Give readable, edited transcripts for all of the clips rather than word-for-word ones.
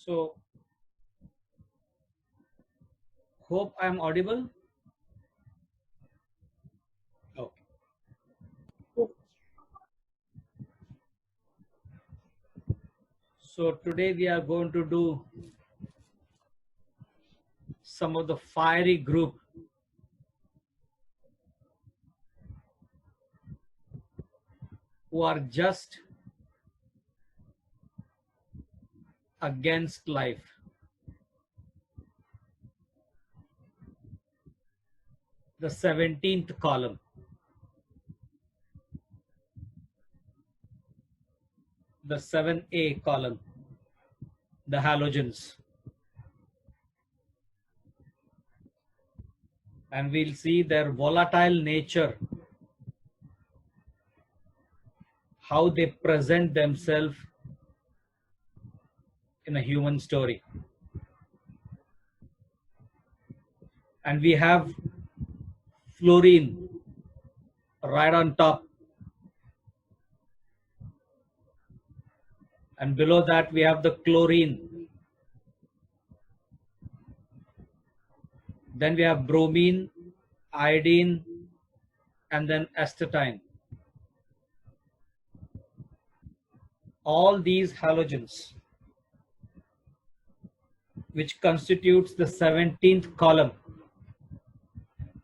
So, hope I am audible. Okay. So today we are going to do some of the fiery group who are just against life. The 17th column. The 7A column. The halogens. And we'll see their volatile nature, how they present themselves in a human story. And we have fluorine right on top. And below that we have the chlorine. Then we have bromine, iodine, and then astatine. All these halogens, which constitutes the 17th column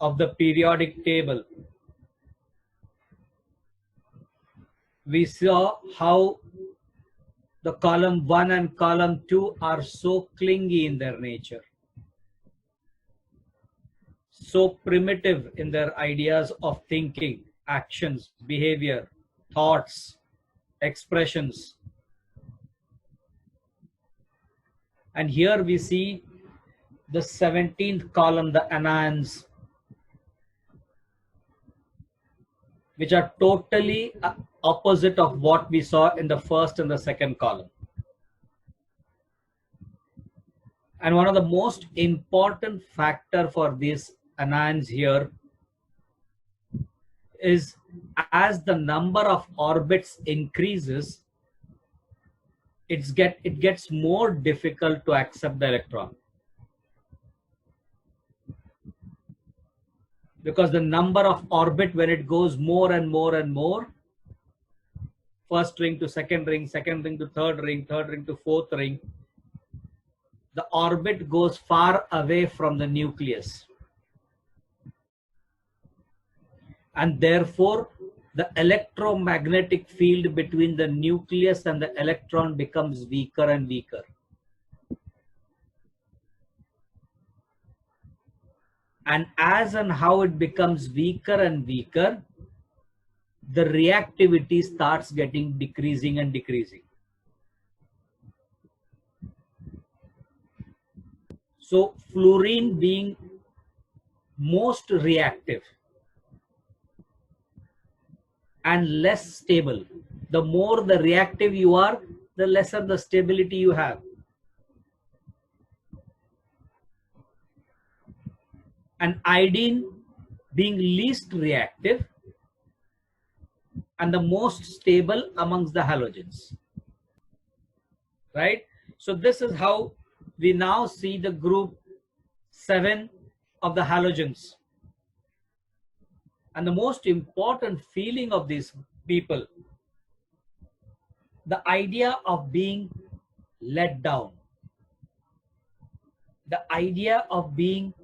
of the periodic table. We saw how the column 1 and column 2 are so clingy in their nature, so primitive in their ideas of thinking, actions, behavior, thoughts, expressions. And here we see the 17th column, the anions, which are totally opposite of what we saw in the first and the second column. And one of the most important factor for these anions here is, as the number of orbits increases, it gets more difficult to accept the electron, because the number of orbit, when it goes more and more and more, first ring to second ring to third ring to fourth ring, the orbit goes far away from the nucleus, and therefore the electromagnetic field between the nucleus and the electron becomes weaker and weaker. And as and how it becomes weaker and weaker, the reactivity starts getting decreasing and decreasing. So fluorine being most reactive and less stable, the more the reactive you are, the lesser the stability you have. And iodine being least reactive and the most stable amongst the halogens, right? So this is how we now see the group 7 of the halogens. And the most important feeling of these people, the idea of being let down, the idea of being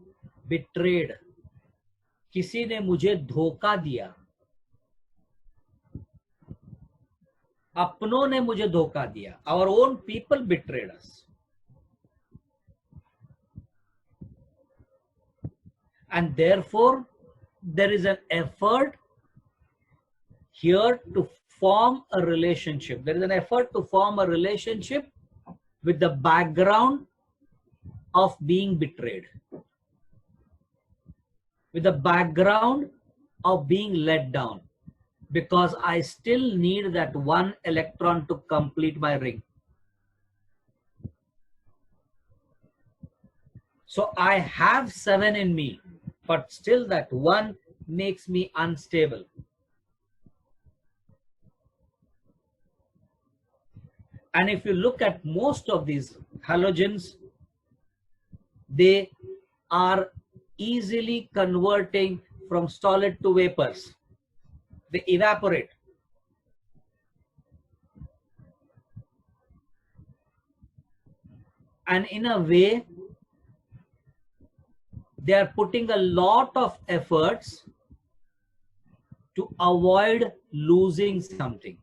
betrayed. किसी ने मुझे धोखा दिया, अपनों ने मुझे धोखा दिया. Our own people betrayed us. And therefore there is an effort here to form a relationship. There is an effort to form a relationship with the background of being betrayed, with the background of being let down, because I still need that one electron to complete my ring. So I have 7 in me, but still that one makes me unstable. And if you look at most of these halogens, they are easily converting from solid to vapors. They evaporate. And in a way, they are putting a lot of efforts to avoid losing something.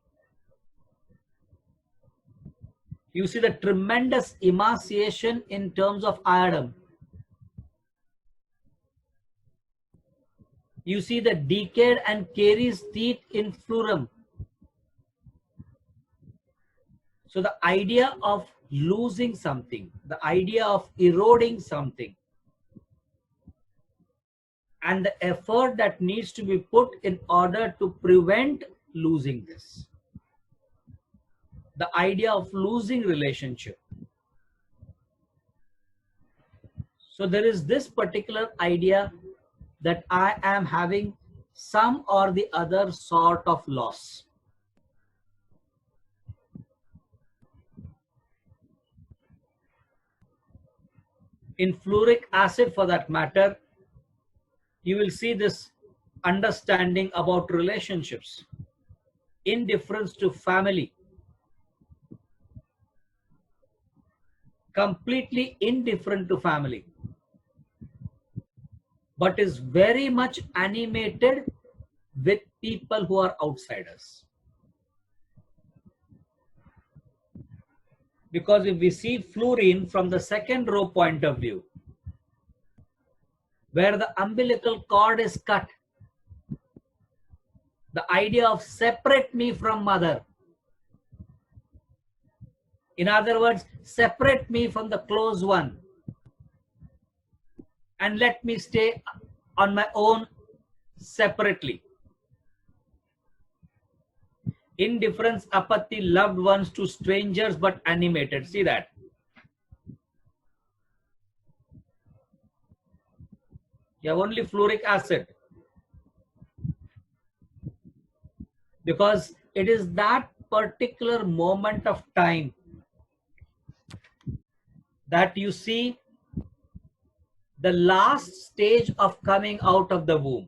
You see the tremendous emaciation in terms of iodine. You see the decayed and caries teeth in fluorum. So the idea of losing something, the idea of eroding something, and the effort that needs to be put in order to prevent losing this. The idea of losing relationship. So there is this particular idea that I am having some or the other sort of loss. In fluoric acid, for that matter, you will see this understanding about relationships, indifference to family, completely indifferent to family, but is very much animated with people who are outsiders. Because if we see fluorine from the second row point of view, where the umbilical cord is cut, the idea of separate me from mother. In other words, separate me from the close one and let me stay on my own separately. Indifference, apathy, loved ones to strangers but animated. See that? You have only fluoric acid. Because it is that particular moment of time that you see the last stage of coming out of the womb.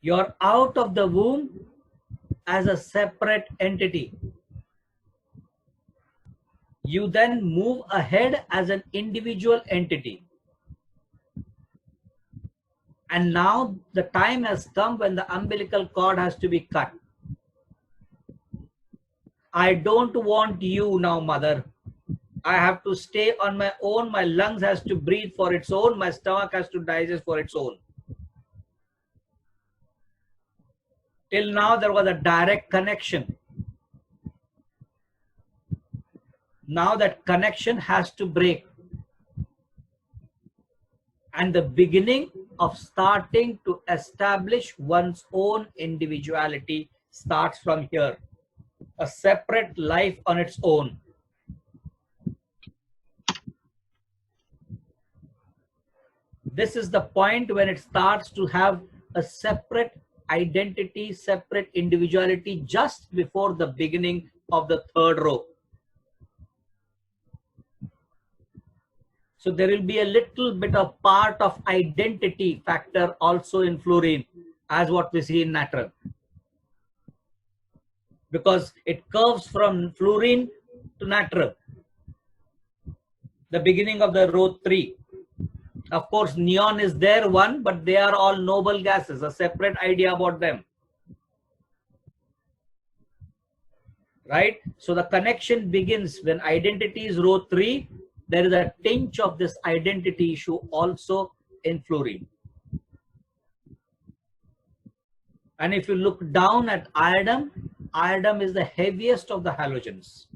You're out of the womb as a separate entity. You then move ahead as an individual entity. And now the time has come when the umbilical cord has to be cut. I don't want you now, mother. I have to stay on my own. My lungs has to breathe for its own. My stomach has to digest for its own. Till now, there was a direct connection. Now that connection has to break. And the beginning of starting to establish one's own individuality starts from here. A separate life on its own. This is the point when it starts to have a separate identity, separate individuality just before the beginning of the third row. So there will be a little bit of part of identity factor also in fluorine as what we see in natron. Because it curves from fluorine to natron. The beginning of the row 3. Of course, neon is there one, but they are all noble gases, a separate idea about them. Right? So the connection begins when identity is row 3. There is a tinge of this identity issue also in fluorine. And if you look down at iodine, iodine is the heaviest of the halogens.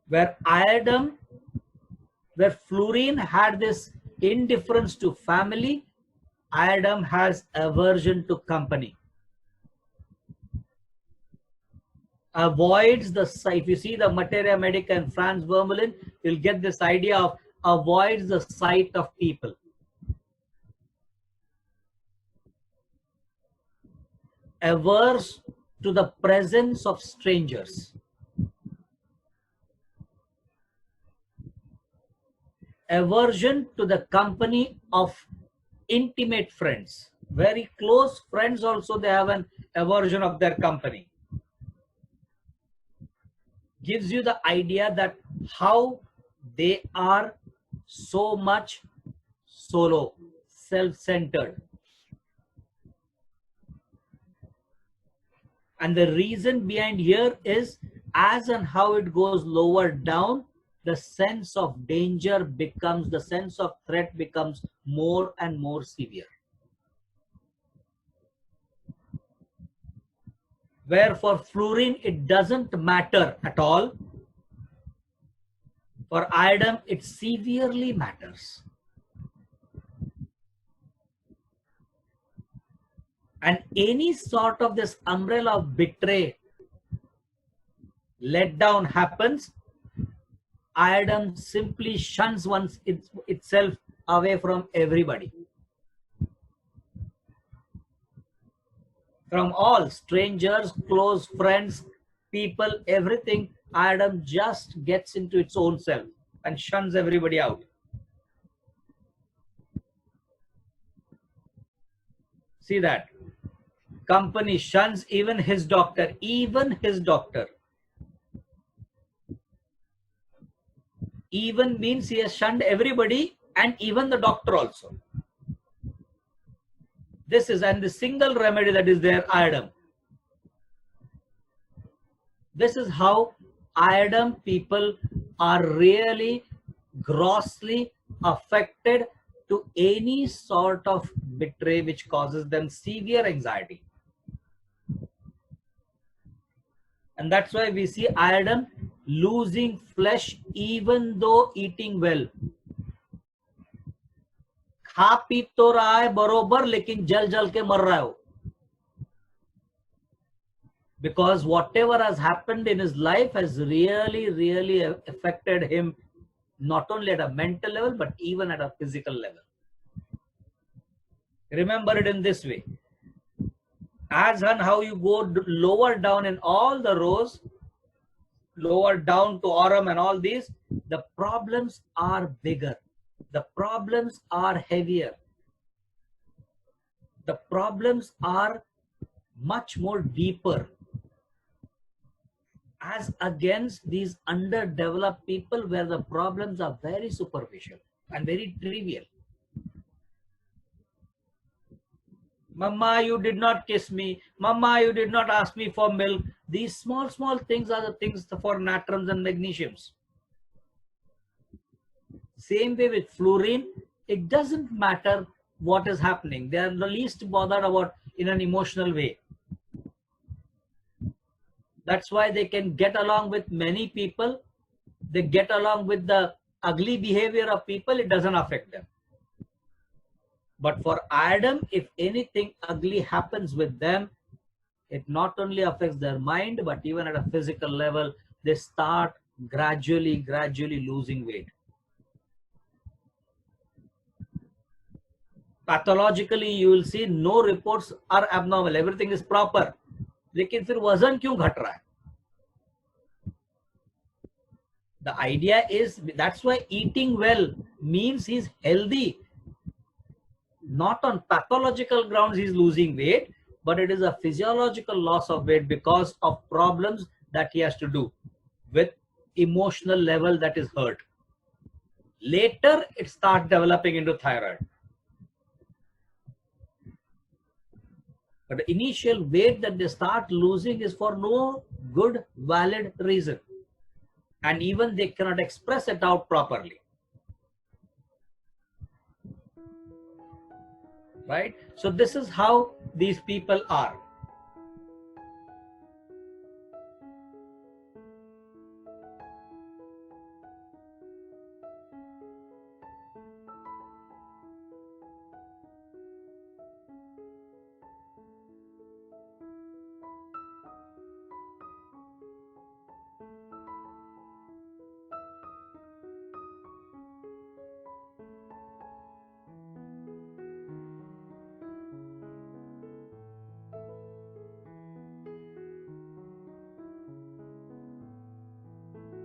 Where iodine, where fluorine had this indifference to family, iodine has aversion to company. Avoids the sight. If you see the Materia Medica and Franz Vermeulen, you'll get this idea of avoids the sight of people. averse to the presence of strangers, aversion to the company of intimate friends. Very close friends also, they have an aversion of their company. Gives you the idea that how they are so much solo, self-centered. And the reason behind here is, as and how it goes lower down, the sense of danger becomes, the sense of threat becomes more and more severe. Where for fluorine, it doesn't matter at all. For iodine, it severely matters. And any sort of this umbrella of betray, letdown happens, iodine simply shuns itself away from everybody. From all strangers, close friends, people, everything, iodine just gets into its own self and shuns everybody out. See that? Company shuns even his doctor, even Even means he has shunned everybody and even the doctor also. This is, and the single remedy that is there, iodine. This is how iodine people are really grossly affected to any sort of betray which causes them severe anxiety. And that's why we see iodine losing flesh even though eating well. खा P तो रहा है बरोबर, लेकिन जल जल के मर रहा है वो. Because whatever has happened in his life has really affected him, not only at a mental level but even at a physical level. Remember it in this way. As and how you go lower down in all the rows, lower down to aurum and all these, the problems are bigger. The problems are heavier. The problems are much more deeper. As against these underdeveloped people where the problems are very superficial and very trivial. Mama, you did not kiss me. Mama, you did not ask me for milk. These small things are the things for natrums and magnesiums. Same way with fluorine, it doesn't matter what is happening. They are the least bothered about in an emotional way. That's why they can get along with many people. They get along with the ugly behavior of people. It doesn't affect them. But for iodine, if anything ugly happens with them, it not only affects their mind, but even at a physical level, they start gradually losing weight. Pathologically, you will see no reports are abnormal. Everything is proper. लेकिन फिर वजन क्यों घट रहा है? The idea is, that's why eating well means he's healthy. Not on pathological grounds he's losing weight, but it is a physiological loss of weight because of problems that he has to do with emotional level that is hurt. Later, it starts developing into thyroid. But the initial weight that they start losing is for no good, valid reason. And even they cannot express it out properly. Right? So this is how these people are.